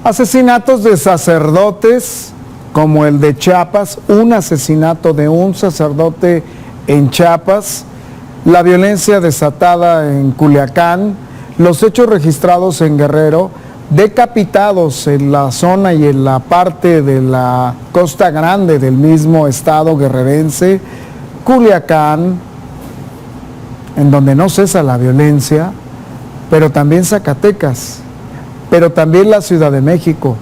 Asesinatos de sacerdotes, como el de Chiapas, un asesinato de un sacerdote en Chiapas, la violencia desatada en Culiacán, los hechos registrados en Guerrero, decapitados en la zona y en la parte de la Costa Grande del mismo estado guerrerense, Culiacán, en donde no cesa la violencia, pero también Zacatecas, pero también la Ciudad de México,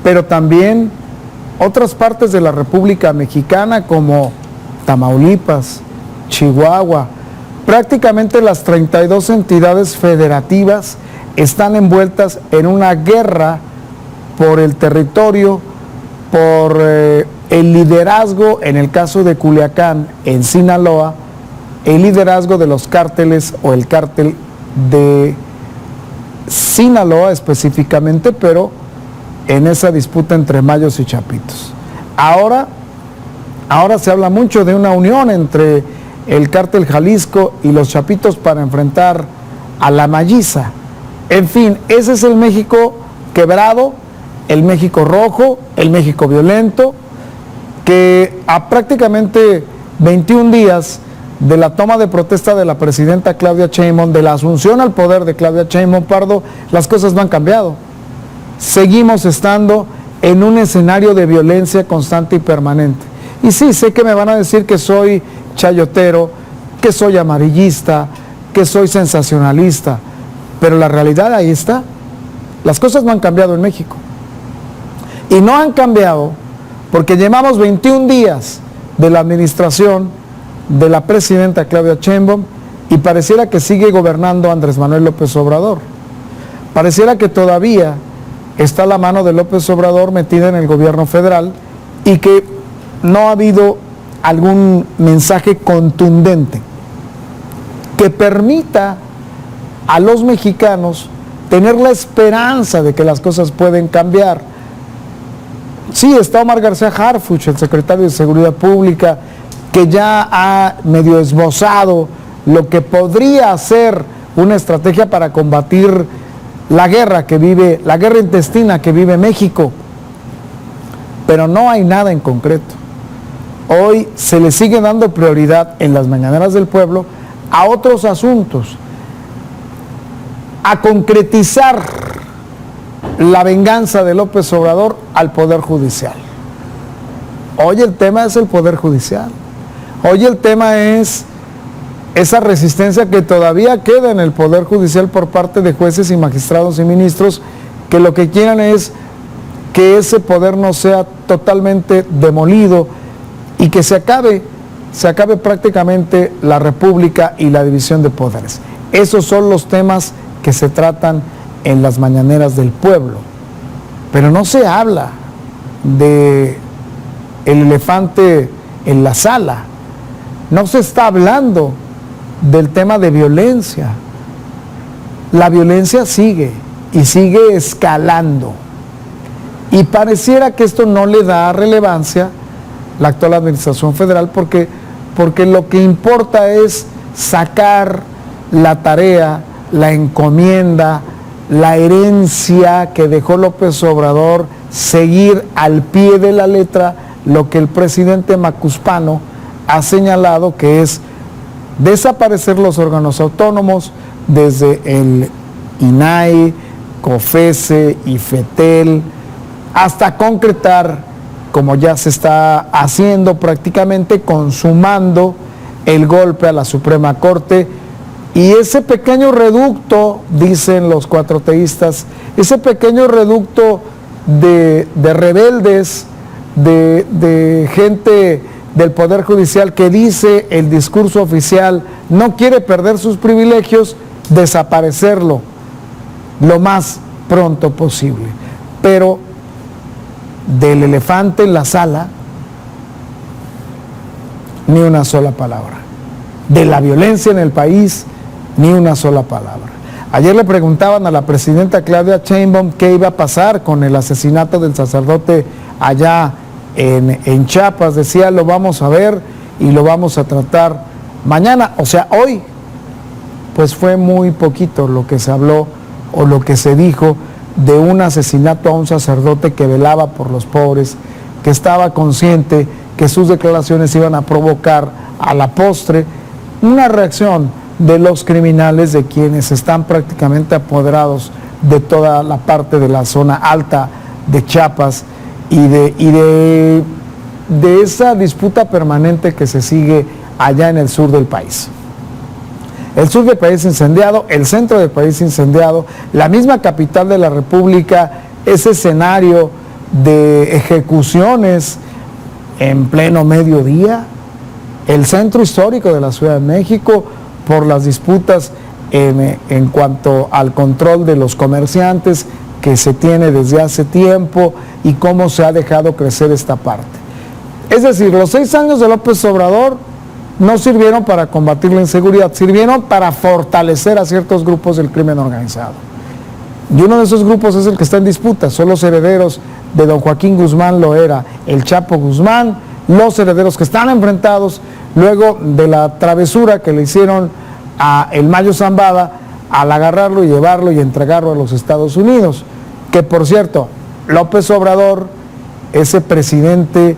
pero también otras partes de la República Mexicana como Tamaulipas, Chihuahua. Prácticamente las 32 entidades federativas están envueltas en una guerra por el territorio, por el liderazgo, en el caso de Culiacán, en Sinaloa, el liderazgo de los cárteles o el cártel de Sinaloa específicamente, pero en esa disputa entre mayos y chapitos. Ahora se habla mucho de una unión entre el cártel Jalisco y los chapitos para enfrentar a la mayiza. En fin, ese es el México quebrado, el México rojo, el México violento, que a prácticamente 21 días de la toma de protesta de la presidenta Claudia Sheinbaum, de la asunción al poder de Claudia Sheinbaum Pardo, las cosas no han cambiado. Seguimos estando en un escenario de violencia constante y permanente. Y sí, sé que me van a decir que soy chayotero, que soy amarillista, que soy sensacionalista, pero la realidad ahí está. Las cosas no han cambiado en México. Y no han cambiado porque llevamos 21 días de la administración de la presidenta Claudia Sheinbaum y pareciera que sigue gobernando Andrés Manuel López Obrador. Pareciera que todavía está la mano de López Obrador metida en el gobierno federal y que no ha habido algún mensaje contundente que permita a los mexicanos tener la esperanza de que las cosas pueden cambiar. Sí, está Omar García Harfuch, el secretario de Seguridad Pública, que ya ha medio esbozado lo que podría ser una estrategia para combatir la guerra intestina que vive México, pero no hay nada en concreto. Hoy se le sigue dando prioridad en las mañaneras del pueblo a otros asuntos, a concretizar la venganza de López Obrador al Poder Judicial. Hoy el tema es el Poder Judicial. Hoy el tema es esa resistencia que todavía queda en el Poder Judicial por parte de jueces y magistrados y ministros que lo que quieren es que ese poder no sea totalmente demolido y que se acabe prácticamente la república y la división de poderes. Esos son los temas que se tratan en las mañaneras del pueblo, pero no se habla de el elefante en la sala, no se está hablando del tema de violencia. La violencia sigue y sigue escalando y pareciera que esto no le da relevancia la actual administración federal porque lo que importa es sacar la tarea, la encomienda, la herencia que dejó López Obrador, seguir al pie de la letra lo que el presidente Macuspano ha señalado, que es desaparecer los órganos autónomos desde el INAI, COFESE y FETEL, hasta concretar, como ya se está haciendo prácticamente, consumando el golpe a la Suprema Corte. Y ese pequeño reducto, dicen los cuatroteístas, ese pequeño reducto de rebeldes, de gente del Poder Judicial que dice el discurso oficial no quiere perder sus privilegios, desaparecerlo lo más pronto posible. Pero del elefante en la sala, ni una sola palabra. De la violencia en el país, ni una sola palabra. Ayer le preguntaban a la presidenta Claudia Sheinbaum qué iba a pasar con el asesinato del sacerdote allá en Chiapas. Decía, lo vamos a ver y lo vamos a tratar mañana, o sea, hoy. Pues fue muy poquito lo que se habló o lo que se dijo de un asesinato a un sacerdote que velaba por los pobres, que estaba consciente que sus declaraciones iban a provocar a la postre una reacción de los criminales, de quienes están prácticamente apoderados de toda la parte de la zona alta de Chiapas y de esa disputa permanente que se sigue allá en el sur del país. El sur del país incendiado, el centro del país incendiado, la misma capital de la República, ese escenario de ejecuciones en pleno mediodía, el centro histórico de la Ciudad de México, por las disputas en cuanto al control de los comerciantes que se tiene desde hace tiempo y cómo se ha dejado crecer esta parte. Es decir, los 6 años de López Obrador no sirvieron para combatir la inseguridad, sirvieron para fortalecer a ciertos grupos del crimen organizado. Y uno de esos grupos es el que está en disputa, son los herederos de don Joaquín Guzmán Loera, el Chapo Guzmán, los herederos que están enfrentados luego de la travesura que le hicieron a el Mayo Zambada al agarrarlo y llevarlo y entregarlo a los Estados Unidos. Que por cierto, López Obrador, ese presidente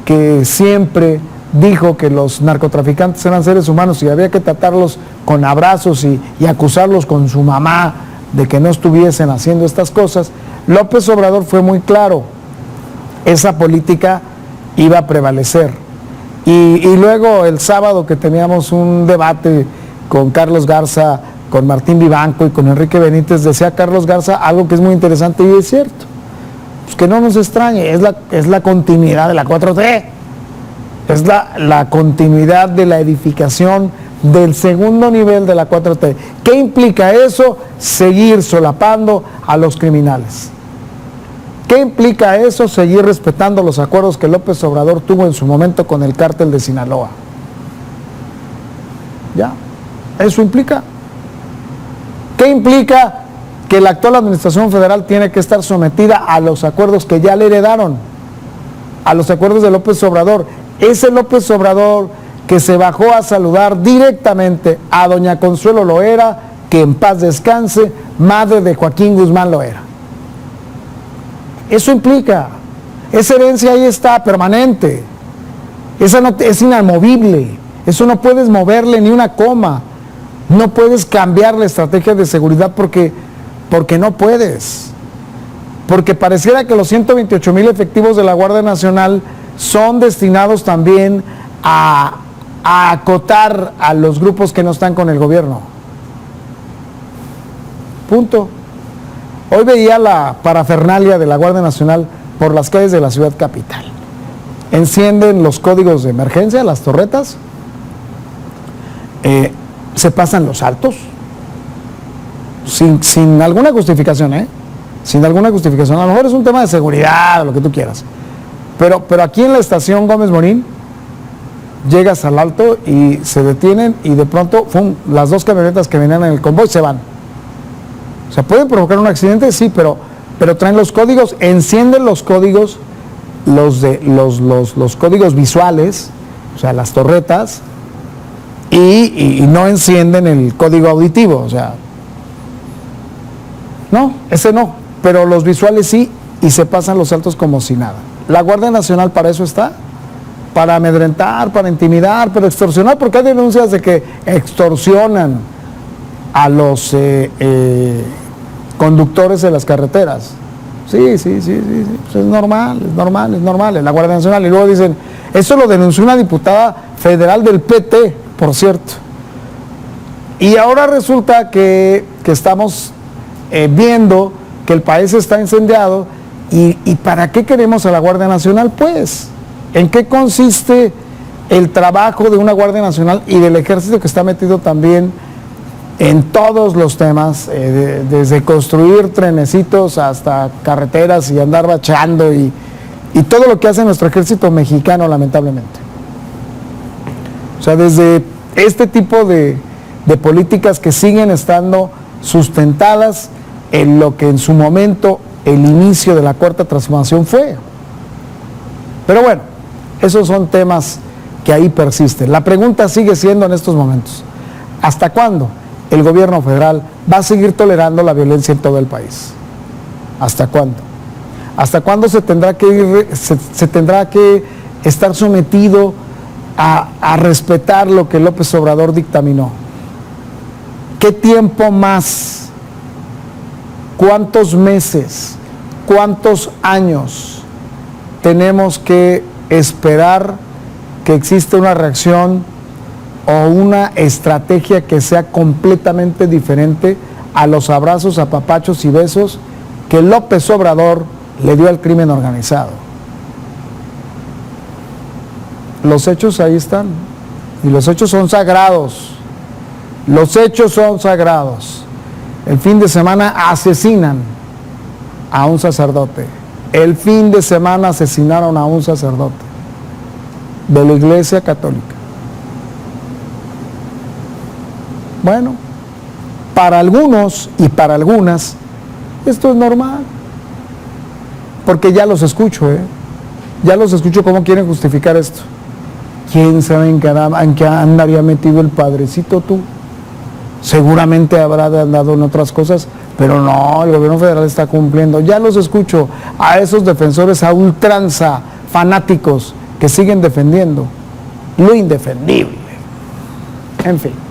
que siempre dijo que los narcotraficantes eran seres humanos y había que tratarlos con abrazos y acusarlos con su mamá de que no estuviesen haciendo estas cosas, López Obrador fue muy claro, esa política iba a prevalecer. Y luego el sábado que teníamos un debate con Carlos Garza, con Martín Vivanco y con Enrique Benítez, decía Carlos Garza algo que es muy interesante y es cierto, pues que no nos extrañe, es la continuidad de la 4T, es la continuidad de la edificación del segundo nivel de la 4T. ¿Qué implica eso? Seguir solapando a los criminales. ¿Qué implica eso? Seguir respetando los acuerdos que López Obrador tuvo en su momento con el cártel de Sinaloa. ¿Ya? ¿Eso implica? ¿Qué implica? Que la actual administración federal tiene que estar sometida a los acuerdos que ya le heredaron, a los acuerdos de López Obrador. Ese López Obrador que se bajó a saludar directamente a doña Consuelo Loera, que en paz descanse, madre de Joaquín Guzmán Loera. Eso implica, esa herencia ahí está, permanente, esa no, es inamovible, eso no puedes moverle ni una coma, no puedes cambiar la estrategia de seguridad porque no puedes, porque pareciera que los 128,000 efectivos de la Guardia Nacional son destinados también a acotar a los grupos que no están con el gobierno. Punto. Hoy veía la parafernalia de la Guardia Nacional por las calles de la ciudad capital. Encienden los códigos de emergencia, las torretas, se pasan los altos, sin alguna justificación, sin alguna justificación. A lo mejor es un tema de seguridad, lo que tú quieras. Pero aquí en la estación Gómez Morín, llegas al alto y se detienen y de pronto, las 2 camionetas que venían en el convoy se van. O sea, ¿pueden provocar un accidente? Sí, pero traen los códigos, encienden los códigos, los códigos visuales, o sea, las torretas, y no encienden el código auditivo, o sea, no, ese no, pero los visuales sí, y se pasan los altos como si nada. La Guardia Nacional para eso está, para amedrentar, para intimidar, para extorsionar, porque hay denuncias de que extorsionan a los conductores de las carreteras. Sí, pues es normal, la Guardia Nacional. Y luego dicen, eso lo denunció una diputada federal del PT, por cierto. Y ahora resulta que estamos viendo que el país está incendiado, y ¿para qué queremos a la Guardia Nacional? Pues, ¿en qué consiste el trabajo de una Guardia Nacional y del Ejército que está metido también en todos los temas, desde construir trenecitos hasta carreteras y andar bachando y todo lo que hace nuestro ejército mexicano, lamentablemente? O sea, desde este tipo de políticas que siguen estando sustentadas en lo que en su momento el inicio de la Cuarta Transformación fue. Pero bueno, esos son temas que ahí persisten. La pregunta sigue siendo en estos momentos, ¿hasta cuándo el gobierno federal va a seguir tolerando la violencia en todo el país? ¿Hasta cuándo? ¿Hasta cuándo se tendrá que estar sometido a respetar lo que López Obrador dictaminó? ¿Qué tiempo más? ¿Cuántos meses? ¿Cuántos años tenemos que esperar que exista una reacción o una estrategia que sea completamente diferente a los abrazos, apapachos y besos que López Obrador le dio al crimen organizado? Los hechos ahí están, y los hechos son sagrados. Los hechos son sagrados. El fin de semana asesinan a un sacerdote. El fin de semana asesinaron a un sacerdote de la Iglesia Católica. Bueno, para algunos y para algunas esto es normal, porque ya los escucho, ya los escucho cómo quieren justificar esto. ¿Quién sabe en qué andaría metido el padrecito tú? Seguramente habrá andado en otras cosas, pero no, el gobierno federal está cumpliendo. Ya los escucho a esos defensores a ultranza, fanáticos, que siguen defendiendo lo indefendible. En fin.